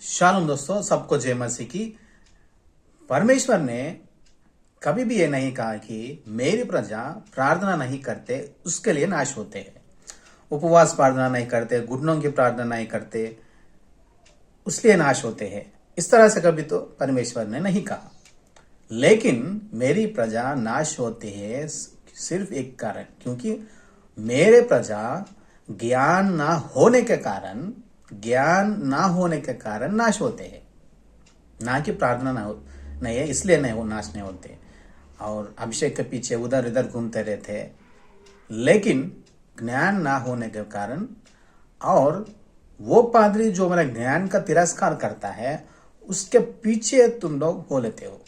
Shalom दोस्तों, सबको जय मसीह की। परमेश्वर ने कभी भी ये नहीं कहा कि मेरी प्रजा प्रार्थना नहीं करते उसके लिए नाश होते हैं। उपवास प्रार्थना नहीं करते, घुटनों की प्रार्थना नहीं करते उसलिए नाश होते हैं। इस तरह से कभी तो परमेश्वर ने नहीं कहा। लेकिन मेरी प्रजा नाश होती है सिर्फ एक कारण, क्योंकि मेरे प्रजा ज्ञान ना होने के कारण नाश होते हैं। ना कि प्रार्थना नहीं है इसलिए नहीं नाश नहीं होते और अभिषेक के पीछे उधर इधर घूमते रहते हैं। लेकिन ज्ञान ना होने के कारण, और वो पादरी जो मेरा ज्ञान का तिरस्कार करता है उसके पीछे तुम लोग हो लेते हो,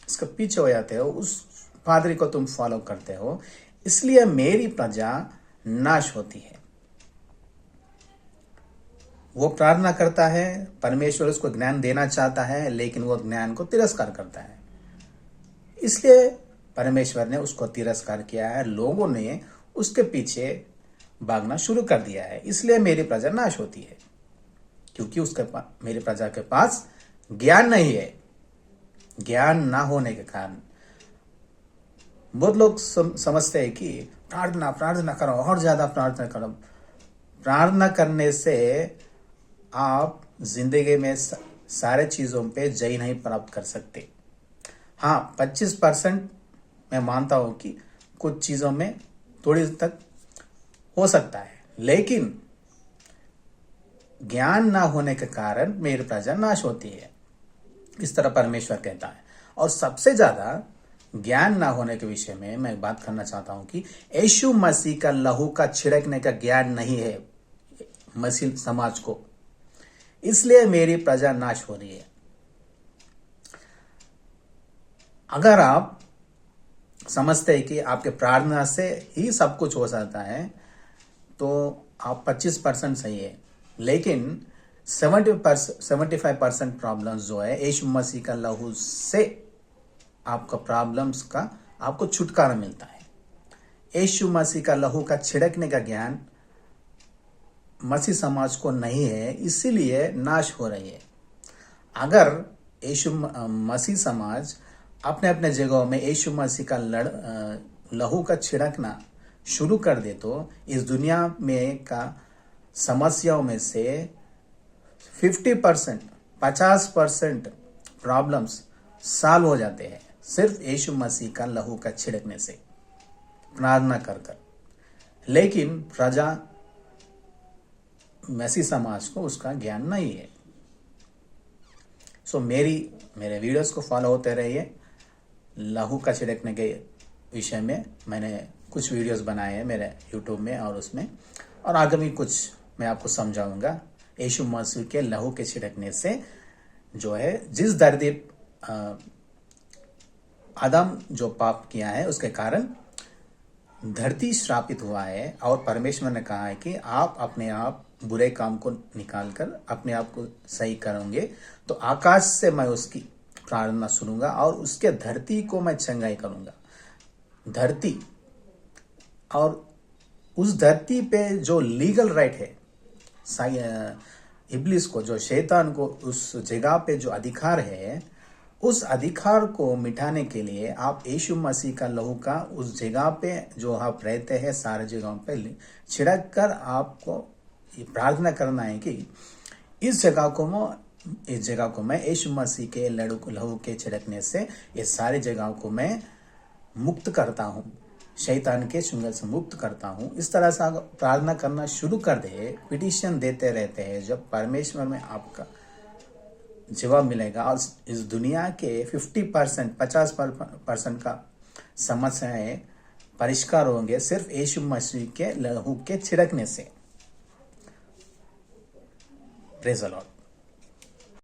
उसके पीछे हो जाते हो, उस पादरी को तुम फॉलो करते हो, इसलिए मेरी प्रजा नाश होती है। वो प्रार्थना करता है, परमेश्वर उसको ज्ञान देना चाहता है, लेकिन वो ज्ञान को तिरस्कार करता है, इसलिए परमेश्वर ने उसको तिरस्कार किया है। लोगों ने उसके पीछे भागना शुरू कर दिया है, इसलिए मेरी प्रजा नाश होती है, क्योंकि मेरी प्रजा के पास ज्ञान नहीं है। ज्ञान ना होने के कारण बहुत लोग समझते हैं कि प्रार्थना करो और ज्यादा प्रार्थना करो। प्रार्थना करने से आप जिंदगी में सारे चीजों पे जय नहीं प्राप्त कर सकते। हाँ, 25% मैं मानता हूं कि कुछ चीजों में थोड़ी तक हो सकता है, लेकिन ज्ञान ना होने के कारण मेरी प्रजा नाश होती है, इस तरह परमेश्वर कहता है। और सबसे ज्यादा ज्ञान ना होने के विषय में मैं बात करना चाहता हूं कि यीशु मसीह का लहू का छिड़कने का ज्ञान नहीं है मसीह समाज को, इसलिए मेरी प्रजा नाश हो रही है। अगर आप समझते हैं कि आपके प्रार्थना से ही सब कुछ हो सकता है तो आप 25% सही है, लेकिन 75% प्रॉब्लम्स जो है यीशु मसीह का लहू से आपका प्रॉब्लम्स का आपको छुटकारा मिलता है। यीशु मसीह का लहू का छिड़कने का ज्ञान मसीह समाज को नहीं है, इसीलिए नाश हो रही है। अगर यीशु मसीह समाज अपने अपने जगहों में यीशु मसीह का लहू का छिड़कना शुरू कर दे तो इस दुनिया में का समस्याओं में से 50% प्रॉब्लम्स सॉल्व हो जाते हैं सिर्फ यीशु मसीह का लहू का छिड़कने से, प्रार्थना कर। लेकिन प्रजा मसीह समाज को उसका ज्ञान नहीं है। सो मेरे वीडियोस को फॉलो होते रहिए। लहू का छिड़कने के विषय में मैंने कुछ वीडियोस बनाए हैं मेरे यूट्यूब में और उसमें, और आगे भी कुछ मैं आपको समझाऊंगा। यीशु मसीह के लहू के छिड़कने से जो है, जिस धरती आदम जो पाप किया है उसके कारण धरती श्रापित हुआ है, और परमेश्वर ने कहा है कि आप अपने आप बुरे काम को निकालकर अपने आप को सही करोगे तो आकाश से मैं उसकी प्रार्थना सुनूंगा और उसके धरती को मैं चंगाई करूंगा। धरती, और उस धरती पे जो लीगल राइट है इब्लिस को, जो शैतान को उस जगह पे जो अधिकार है, उस अधिकार को मिटाने के लिए आप यीशु मसीह का लहू का उस जगह पे जो आप रहते हैं सारे जगहों पे छिड़क कर आपको प्रार्थना करना है कि इस जगह को मैं यीशु मसीह के लहू के छिड़कने से ये सारी जगहों को मैं मुक्त करता हूँ, शैतान के चुंगल से मुक्त करता हूँ। इस तरह से प्रार्थना करना शुरू कर दे, पिटिशन देते रहते हैं, जब परमेश्वर में आपका जवाब मिलेगा और इस दुनिया के 50% का समस्याएं परिष्कार होंगे सिर्फ यीशु मसीह के लहू के छिड़कने से। Praise the Lord.